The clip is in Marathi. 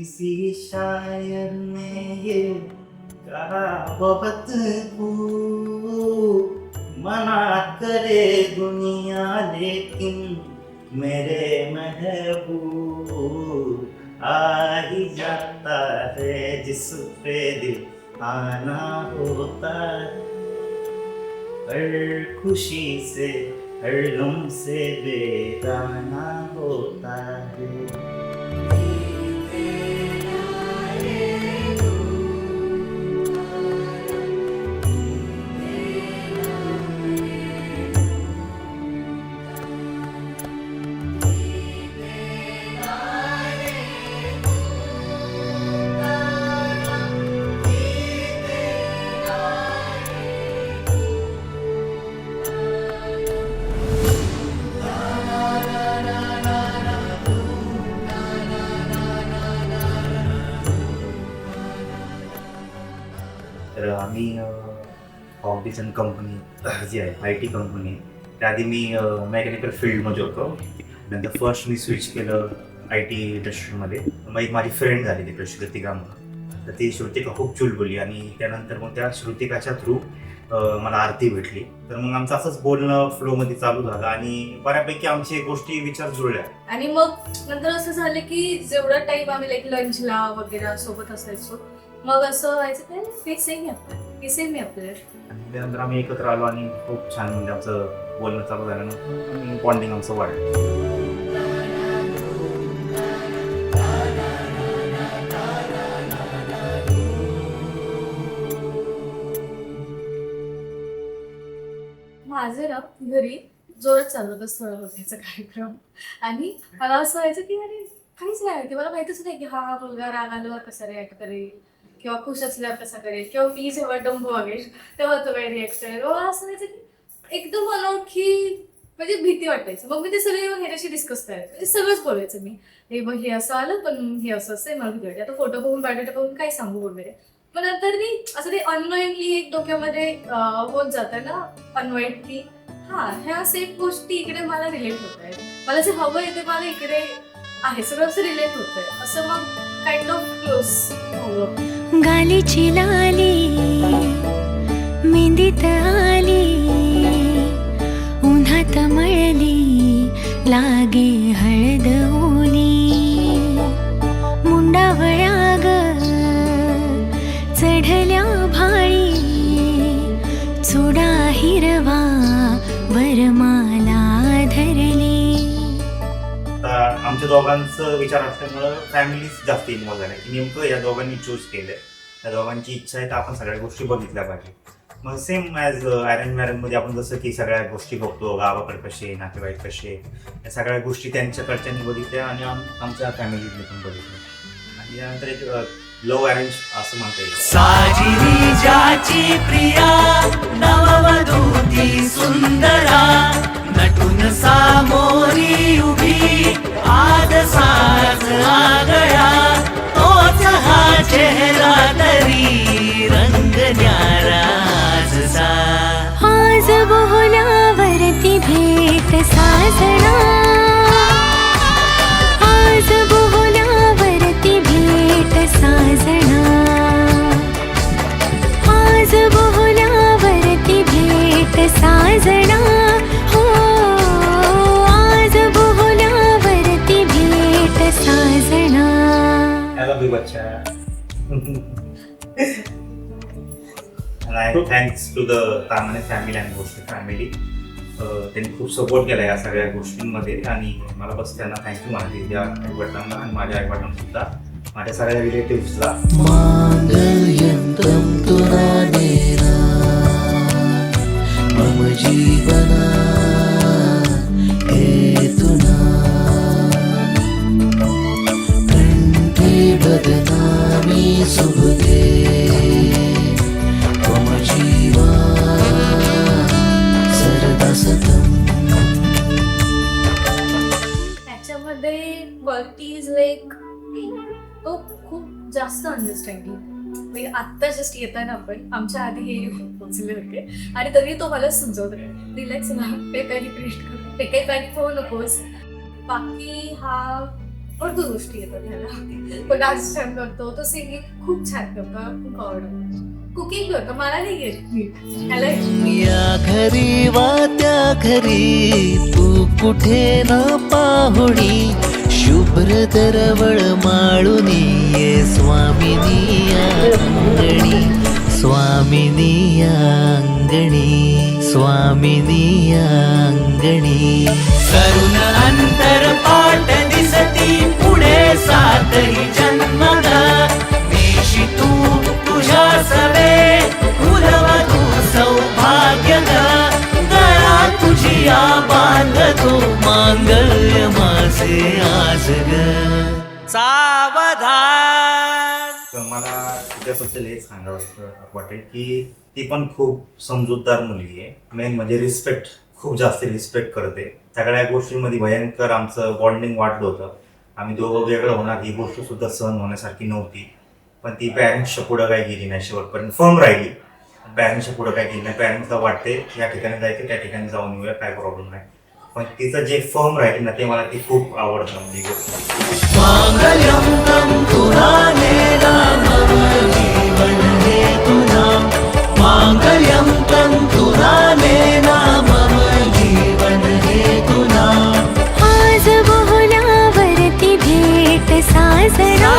किसी शायर ने ये कहा बहुत खूब, मना करे दुनिया लेकिन मेरे महबूब आ ही जाता है जिस पे दिल आना होता है, हर खुशी से हर गम से बेगाना होता है. तर आम्ही फाउंडेशन कंपनी जी आहे IT कंपनी, त्याआधी मी मेकॅनिकल फील्डमध्ये होतो. नंतर फर्स्ट मी स्विच केलं IT इंडस्ट्रीमध्ये. मग एक माझी फ्रेंड झाली तिकडे श्रुतिका म्हणून, तर ती श्रुतिका खूप चुलबुली आणि त्यानंतर मग त्या श्रुतिकाच्या थ्रू मला आरती भेटली. तर मग आमचं असंच बोलणं फ्लोमध्ये चालू झालं आणि बऱ्यापैकी आमची गोष्टी विचार जुळल्या. आणि मग नंतर असं झालं की जेवढा टाइम आम्ही लाईक लंचला वगैरे सोबत असायचो, मग असं व्हायचं ते सेम आहे आपलं. आणि त्यानंतर आम्ही एकत्र आलो आणि खूप छान म्हणजे आमचं बोलणं चालू झाल्यानंतर आणि बॉन्डिंग आमचं वाढलं. माझं ना घरी जोरात चालू होतं स्थळ बघायचा कार्यक्रम, आणि मला असं व्हायचं की अरे काहीच नाही माहिती, मला माहितीच नाही की हा मुलगा राग आल्यावर कसा रिॲक्ट करेल किंवा खुश असल्यावर कसा करेल, किंवा मी जेव्हा डंब वागेल तेव्हा तो काही रिॲक्ट करेल. मला असं व्हायचं की एकदम अनोळखी, म्हणजे भीती वाटायची. मग मी ते सगळे ह्याच्याशी डिस्कस करायचं, म्हणजे सगळंच बोलायचं मी, हे बघ हे असं आलं पण हे असं असं मला भीती वाटते, आता फोटो बघून बायोडेटा बघून काय सांगू वगैरे. पण नंतर मी असं ते अननोइंगली एक डोक्यामध्ये होत जातं ना अनवाईट, की हा ह्या सेम गोष्टी इकडे मला रिलेट होत आहेत, मला जे हवं आहे ते मला इकडे आहे, सगळं असं रिलेट होत आहे, असं मग काइंड ऑफ क्लोज हवं. गालीची लाली मेहंदीत आली, उन्हात मळली लागे हळद ओली, मुंडावळ्या ग चढल्या भाळी, चुडा हिरवा वरमाला धरली. आमच्या दोघांचं विचार असल्यामुळं फॅमिलीच जास्त इन्व्हॉल्व झाल्या, की नेमकं या दोघांनी चूज केलं, या दोघांची इच्छा आहे तर आपण सगळ्या गोष्टी बघितल्या पाहिजे. मग सेम ॲज अरेंज मॅरेजमध्ये आपण जसं की सगळ्या गोष्टी बघतो, गावाकडे कसे, नातेवाईक कसे, या सगळ्या गोष्टी त्यांच्याकडच्यांनी बघितल्या आणि आमच्या फॅमिलीने पण बघितल्या, आणि त्यानंतर एक लव्ह अरेंज असं म्हणता येईल. साजिरी ज्याची प्रिया नववधूती सुंदरा, नटून सामोरी उभी आज साज आगळा, तोच हा चेहरा तरी रंग न्यारा आजचा. आज बोहल्यावरती भेट साजना, आज बोहल्यावरती भेट साजना, आज बोहल्यावरती भेट साजना, हो आज बोहल्यावरती भेट साजना. I love you, बच्चा. And thanks to the Tamane family आणि गोष्टी फॅमिली, त्यांनी खूप सपोर्ट केला या सगळ्या गोष्टींमध्ये, आणि मला बस त्यांना थँक्यू म्हणाले, त्या आईवडिलांना आणि माझ्या आईवडिलांना सुद्धा, माझ्या सगळ्या रिलेटिव्सला. मांगल्यं तुरानेन मम जीवना हेतुना, कंठे बदनामी शुभगे मम जीवा सरदा सतम. त्याच्यामध्ये क्वालिटी इज लाईक तो खूप जास्त अंडरस्टँडिंग. म्हणजे आत्ता जस्ट येताना आपण आमच्या आधी हे पोचले होते, आणि तरी तो मला समजवत रिलॅक्स ना, ते काही क्रिस्ट कर, ते काही पॅनिक होऊ नकोस, बाकी हा भरपूर गोष्टी येतात त्याला. तो डान्स छान करतो, तो सिंगिंग खूप छान करतो, खूप आवडतो. कुकिंग करतो, मला नाही येत नीट. त्याला येतं. या घरी वा त्या घरी तू कुठे ना पाहुणी शुभ्र दरवळ माळुनी ये स्वामिनी या अंगणी स्वामिनी या अंगणी स्वामिनी या अंगणी करुण अंतर पाठ दिसती पुढे सातही जन्मग देशी तू तुझ्या सवे कुलवधू सौभाग्य गळा तुझी या बांधतो मांगल्य माझे आज ग सावधान. तर मला तिच्याबद्दल हे सांगावं वाटेल की ती पण खूप समजूतदार मुलगी आहे. मेन म्हणजे रिस्पेक्ट, खूप जास्त रिस्पेक्ट करते. सगळ्या गोष्टींमध्ये भयंकर आमचं बॉन्डिंग वाटलं होतं. आम्ही दोघं वेगळं होणार ही गोष्ट सुद्धा सहन होण्यासारखी नव्हती. पण ती पॅरेंट्सच्या पुढं काय गेली नाही, शेवटपर्यंत फर्म राहिली. पॅरेंट्सच्या पुढं काय गेली नाही. पॅरेंट्सला वाटते या ठिकाणी जायचं त्या ठिकाणी जाऊन येऊया, काय प्रॉब्लेम नाही. पण तिचं जे फर्म राहिली ना ते मला ती खूप आवडतं म्हणजे गोष्ट. मांगल्यं तंतुना नेना मम जीवन हेतुना मांगल्यं तंतुना नेना मम जीवन हेतुना आज बोहल्यावरती भेट साजना